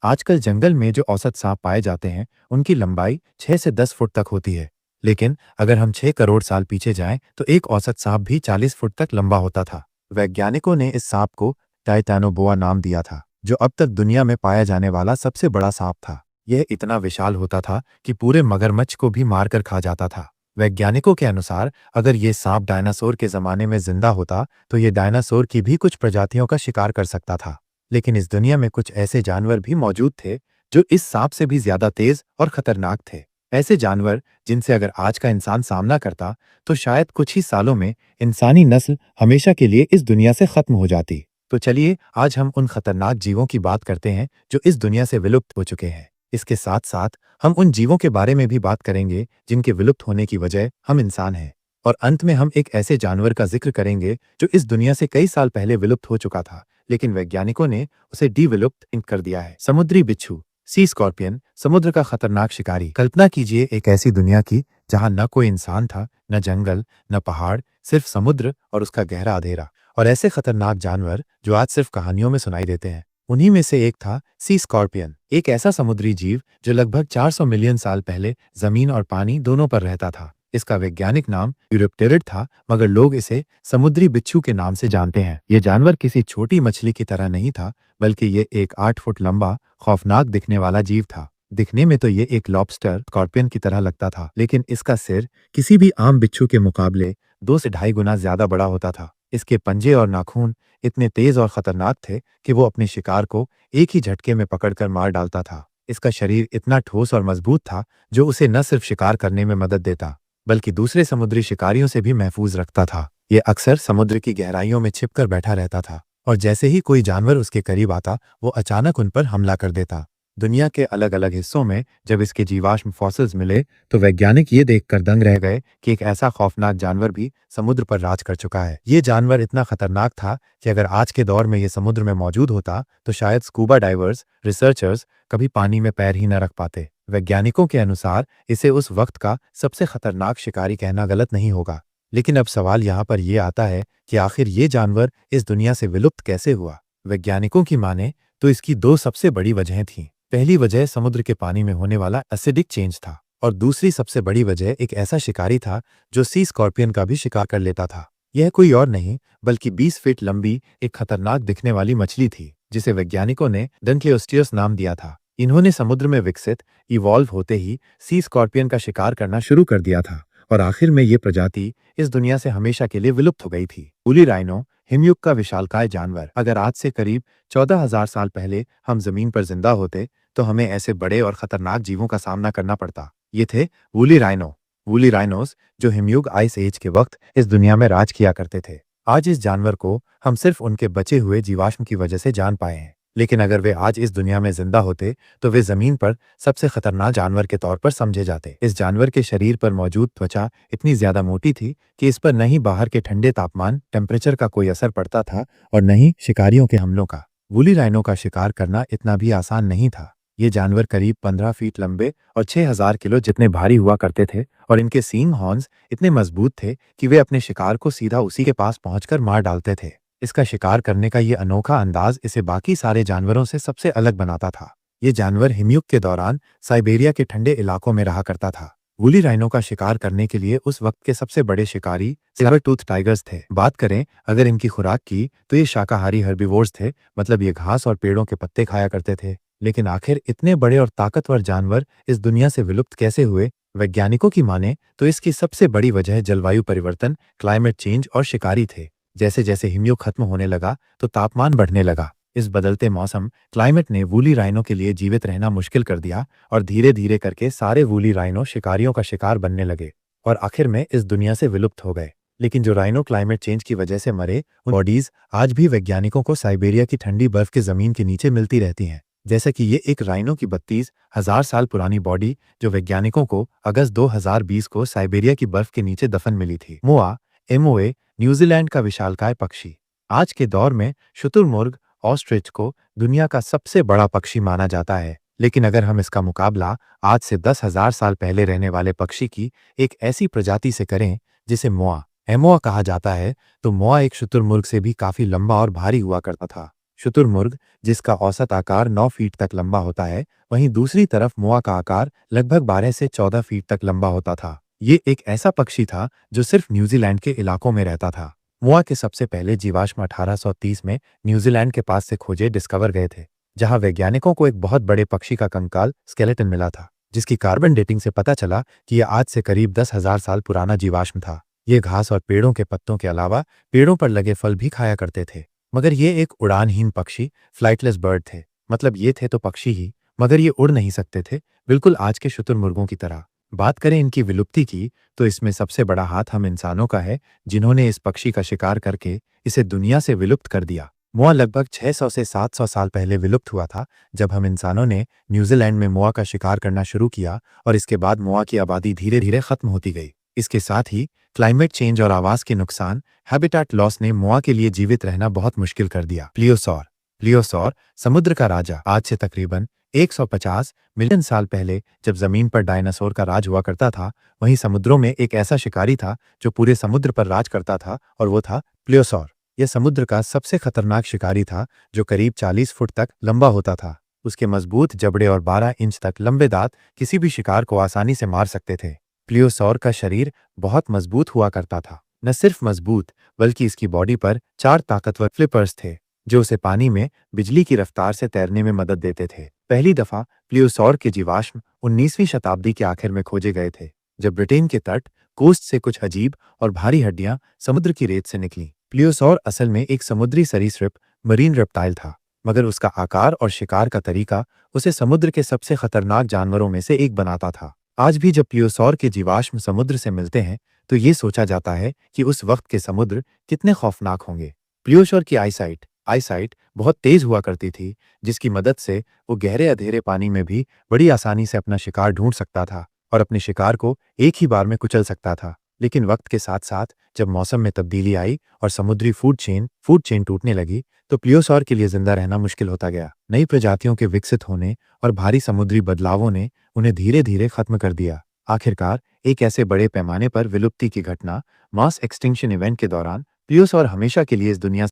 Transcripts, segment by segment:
आजकल जंगल में जो औसत सांप पाए जाते हैं, उनकी लंबाई 6 से 10 फुट तक होती है। लेकिन अगर हम 6 करोड़ साल पीछे जाएं, तो एक औसत सांप भी 40 फुट तक लंबा होता था। वैज्ञानिकों ने इस सांप को टाइटैनोबोआ नाम दिया था, जो अब तक दुनिया में पाया जाने वाला सबसे बड़ा सांप था। यह इतना विशाल होता था कि पूरे मगरमच्छ को भी मारकर खा जाता था। वैज्ञानिकों के अनुसार अगर ये सांप डायनासोर के जमाने में जिंदा होता, तो ये डायनासोर की भी कुछ प्रजातियों का शिकार कर सकता था। लेकिन इस दुनिया में कुछ ऐसे जानवर भी मौजूद थे जो इस सांप से भी ज्यादा तेज और खतरनाक थे। ऐसे जानवर जिनसे अगर आज का इंसान सामना करता, तो शायद कुछ ही सालों में इंसानी नस्ल हमेशा के लिए इस दुनिया से खत्म हो जाती। तो चलिए आज हम उन खतरनाक जीवों की बात करते हैं जो इस दुनिया से विलुप्त हो चुके हैं। इसके साथ साथ हम उन जीवों के बारे में भी बात करेंगे जिनके विलुप्त होने की वजह हम इंसान हैं। और अंत में हम एक ऐसे जानवर का जिक्र करेंगे जो इस दुनिया से कई साल पहले विलुप्त हो चुका था, लेकिन वैज्ञानिकों ने उसे डिविलुप्त कर दिया है। समुद्री बिच्छू, सी स्कॉर्पियन, समुद्र का खतरनाक शिकारी। कल्पना कीजिए एक ऐसी दुनिया की जहां न कोई इंसान था, न जंगल, न पहाड़, सिर्फ समुद्र और उसका गहरा अंधेरा। और ऐसे खतरनाक जानवर जो आज सिर्फ कहानियों में सुनाई देते हैं, उन्हीं में से एक था सी स्कॉर्पियन, एक ऐसा समुद्री जीव जो लगभग 400 मिलियन साल पहले जमीन और पानी दोनों पर रहता था। इसका वैज्ञानिक नाम यूरोप्टेरिड था, मगर लोग इसे समुद्री बिच्छू के नाम से जानते हैं। ये जानवर किसी छोटी मछली की तरह नहीं था, बल्कि ये एक 8 फुट लंबा, खौफनाक दिखने वाला जीव था। दिखने में तो ये एक लॉबस्टर स्कॉर्पियन की तरह लगता था, लेकिन इसका सिर किसी भी आम बिच्छू के मुकाबले 2 से ढाई गुना ज्यादा बड़ा होता था। इसके पंजे और नाखून इतने तेज और खतरनाक थे कि वो अपने शिकार को एक ही झटके में पकड़कर मार डालता था। इसका शरीर इतना ठोस और मजबूत था जो उसे न सिर्फ शिकार करने में मदद देता, बल्कि दूसरे समुद्री शिकारियों से भी महफूज रखता था। ये अक्सर समुद्र की गहराइयों में छिपकर बैठा रहता था, और जैसे ही कोई जानवर उसके करीब आता, वो अचानक उन पर हमला कर देता। दुनिया के अलग अलग हिस्सों में जब इसके जीवाश्म फॉसिल्स मिले, तो वैज्ञानिक ये देखकर दंग रह गए कि एक ऐसा खौफनाक जानवर भी समुद्र पर राज कर चुका है। ये जानवर इतना खतरनाक था कि अगर आज के दौर में ये समुद्र में मौजूद होता, तो शायद स्कूबा डाइवर्स, रिसर्चर्स कभी पानी में पैर ही न रख पाते। वैज्ञानिकों के अनुसार इसे उस वक्त का सबसे खतरनाक शिकारी कहना गलत नहीं होगा। लेकिन अब सवाल यहाँ पर यह आता है कि आखिर ये जानवर इस दुनिया से विलुप्त कैसे हुआ। वैज्ञानिकों की माने तो इसकी दो सबसे बड़ी वजहें थीं। पहली वजह समुद्र के पानी में होने वाला एसिडिक चेंज था, और दूसरी सबसे बड़ी वजह एक ऐसा शिकारी था जो सी स्कॉर्पियन का भी शिकार कर लेता था। यह कोई और नहीं बल्कि 20 फीट लंबी एक खतरनाक दिखने वाली मछली थी, जिसे वैज्ञानिकों ने डंक्लेओस्टियस नाम दिया था। इन्होंने समुद्र में विकसित इवॉल्व होते ही सी स्कॉर्पियन का शिकार करना शुरू कर दिया था, और आखिर में ये प्रजाति इस दुनिया से हमेशा के लिए विलुप्त हो गई थी। वूली राइनो, हिमयुग का विशालकाय जानवर। अगर आज से करीब 14,000 साल पहले हम जमीन पर जिंदा होते, तो हमें ऐसे बड़े और खतरनाक जीवों का सामना करना पड़ता। ये थे वूली राइनो, वूली राइनोस, जो हिमयुग आइस एज के वक्त इस दुनिया में राज किया करते थे। आज इस जानवर को हम सिर्फ उनके बचे हुए जीवाश्म की वजह से जान पाए हैं, लेकिन अगर वे आज इस दुनिया में जिंदा होते, तो वे जमीन पर सबसे खतरनाक जानवर के तौर पर समझे जाते। इस जानवर के शरीर पर मौजूद त्वचा इतनी ज्यादा मोटी थी कि इस पर न ही बाहर के ठंडे तापमान टेम्परेचर का कोई असर पड़ता था, और न ही शिकारियों के हमलों का। वूली राइनो का शिकार करना इतना भी आसान नहीं था। ये जानवर करीब 15 फीट लंबे और 6,000 किलो जितने भारी हुआ करते थे, और इनके सींग हॉर्न्स इतने मजबूत थे कि वे अपने शिकार को सीधा उसी के पास पहुंचकर मार डालते थे। इसका शिकार करने का ये अनोखा अंदाज इसे बाकी सारे जानवरों से सबसे अलग बनाता था। ये जानवर हिमयुग के दौरान साइबेरिया के ठंडे इलाकों में रहा करता था। वूली राइनो का शिकार करने के लिए उस वक्त के सबसे बड़े शिकारी सैबर टूथ टाइगर्स थे। बात करें अगर इनकी खुराक की, तो ये शाकाहारी हर्बीवोर्स थे, मतलब ये घास और पेड़ों के पत्ते खाया करते थे। लेकिन आखिर इतने बड़े और ताकतवर जानवर इस दुनिया से विलुप्त कैसे हुए? वैज्ञानिकों की माने तो इसकी सबसे बड़ी वजह जलवायु परिवर्तन, क्लाइमेट चेंज और शिकारी थे। जैसे जैसे हिमयुग खत्म होने लगा, तो तापमान बढ़ने लगा। इस बदलते मौसम क्लाइमेट ने वूली राइनो के लिए जीवित रहना मुश्किल कर दिया, और धीरे धीरे करके सारे वूली राइनो शिकारियों का शिकार बनने लगे, और आखिर में इस दुनिया से विलुप्त हो गए। लेकिन जो राइनो क्लाइमेट चेंज की वजह से मरे, उन बॉडीज आज भी वैज्ञानिकों को साइबेरिया की ठंडी बर्फ के जमीन के नीचे मिलती रहती हैं। जैसे कि ये एक राइनो की 32,000 साल पुरानी बॉडी, जो वैज्ञानिकों को अगस्त 2020 को साइबेरिया की बर्फ के नीचे दफन मिली थी। मोआ, एमओए, न्यूजीलैंड का विशालकाय पक्षी। आज के दौर में शुतुरमुर्ग, ऑस्ट्रिच को दुनिया का सबसे बड़ा पक्षी माना जाता है, लेकिन अगर हम इसका मुकाबला आज से 10,000 साल पहले रहने वाले पक्षी की एक ऐसी प्रजाति से करें जिसे मोआ, एमोआ कहा जाता है, तो मोआ एक शुतुरमुर्ग से भी काफी लंबा और भारी हुआ करता था। शुतुरमुर्ग, जिसका औसत आकार 9 फीट तक लंबा होता है, वहीं दूसरी तरफ मोआ का आकार लगभग 12 से 14 फीट तक लंबा होता था। ये एक ऐसा पक्षी था जो सिर्फ न्यूजीलैंड के इलाकों में रहता था। मोआ के सबसे पहले जीवाश्म 1830 में न्यूजीलैंड के पास से खोजे डिस्कवर गए थे, जहां वैज्ञानिकों को एक बहुत बड़े पक्षी का कंकाल स्केलेटन मिला था, जिसकी कार्बन डेटिंग से पता चला कि यह आज से करीब 10,000 साल पुराना जीवाश्म था। ये घास और पेड़ों के पत्तों के अलावा पेड़ों पर लगे फल भी खाया करते थे। मगर ये एक उड़ानहीन पक्षी, फ्लाइटलेस बर्ड थे। मतलब ये थे तो पक्षी ही, मगर ये उड़ नहीं सकते थे, बिल्कुल आज के शुतुरमुर्गों की तरह। बात करें इनकी विलुप्ति की, तो इसमें सबसे बड़ा हाथ हम इंसानों का है, जिन्होंने इस पक्षी का शिकार करके इसे दुनिया से विलुप्त कर दिया। मोआ लगभग 600 से 700 साल पहले विलुप्त हुआ था, जब हम इंसानों ने न्यूजीलैंड में मोआ का शिकार करना शुरू किया, और इसके बाद मोआ की आबादी धीरे धीरे खत्म होती गई। इसके साथ ही क्लाइमेट चेंज और आवास के नुकसान, हैबिटेट लॉस ने मोआ के लिए जीवित रहना बहुत मुश्किल कर दिया। प्लियोसॉर प्लियोसॉर समुद्र का राजा। आज से तकरीबन 150 मिलियन साल पहले जब जमीन पर डायनासोर का राज हुआ करता था, वहीं समुद्रों में एक ऐसा शिकारी था जो पूरे समुद्र पर राज करता था, और वो था प्लियोसॉर। यह समुद्र का सबसे खतरनाक शिकारी था, जो करीब 40 फुट तक लंबा होता था। उसके मजबूत जबड़े और 12 इंच तक लंबे दांत किसी भी शिकार को आसानी से मार सकते थे। प्लियोसॉर का शरीर बहुत मजबूत हुआ करता था। न सिर्फ मजबूत, बल्कि इसकी बॉडी पर 4 ताकतवर फ्लिपर्स थे, जो उसे पानी में बिजली की रफ्तार से तैरने में मदद देते थे। पहली दफा प्लियोसॉर के जीवाश्म 19वीं शताब्दी के आखिर में खोजे गए थे, जब ब्रिटेन के तट कोस्ट से कुछ अजीब और भारी हड्डियां समुद्र की रेत से निकली। प्लियोसॉर असल में एक समुद्री सरीसृप, मरीन रेप्टाइल था, मगर उसका आकार और शिकार का तरीका उसे समुद्र के सबसे खतरनाक जानवरों में से एक बनाता था। आज भी जब प्लियोसॉर के जीवाश्म समुद्र से मिलते हैं, तो ये सोचा जाता है कि उस वक्त के समुद्र कितने खौफनाक होंगे। प्लियोसॉर की आईसाइट बहुत तेज हुआ करती थी, जिसकी मदद से वो गहरे अंधेरे पानी में भी बड़ी आसानी से अपना शिकार ढूंढ सकता था और अपने शिकार को एक ही बार में कुचल सकता था। लेकिन वक्त के साथ साथ जब मौसम में तब्दीली आई और समुद्री फूड चेन टूटने लगी, तो प्लियोसॉर के लिए जिंदा रहना मुश्किल होता गया। नई प्रजातियों के विकसित होने और भारी समुद्री बदलावों ने उन्हें धीरे धीरे खत्म कर दिया। आखिरकार एक ऐसे बड़े पैमाने पर विलुप्ति की घटना, मास एक्सटिंक्शन इवेंट के दौरान प्लियोसॉर हमेशा के लिए इस दुनिया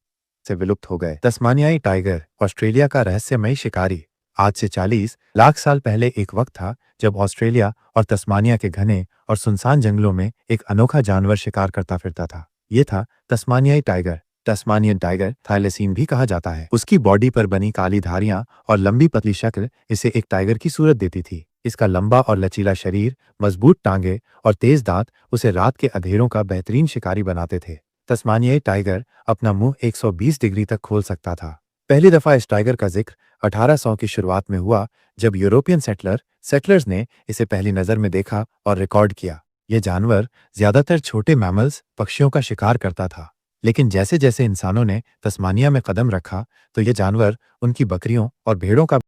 से विलुप्त हो गए। तस्मानियाई टाइगर, ऑस्ट्रेलिया का रहस्यमयी शिकारी। आज से 40 लाख साल पहले एक वक्त था जब ऑस्ट्रेलिया और तस्मानिया के घने और सुनसान जंगलों में एक अनोखा जानवर शिकार करता फिरता था। यह था तस्मानियाई टाइगर। तस्मानियन टाइगर थाइलेसीन भी कहा जाता है। उसकी बॉडी पर बनी काली धारियां और लंबी पतली शक्ल इसे एक टाइगर की सूरत देती थी। इसका लंबा और लचीला शरीर, मजबूत टांगे और तेज दांत उसे रात के अंधेरों का बेहतरीन शिकारी बनाते थे। तस्मानियाई टाइगर अपना मुंह 120 डिग्री तक खोल सकता था। पहली दफा इस टाइगर का जिक्र 1800 की शुरुआत में हुआ, जब यूरोपियन सेटलर्स ने इसे पहली नजर में देखा और रिकॉर्ड किया। यह जानवर ज्यादातर छोटे मैमल्स, पक्षियों का शिकार करता था, लेकिन जैसे जैसे इंसानों ने तस्मानिया में कदम रखा, तो यह जानवर उनकी बकरियों और भेड़ों का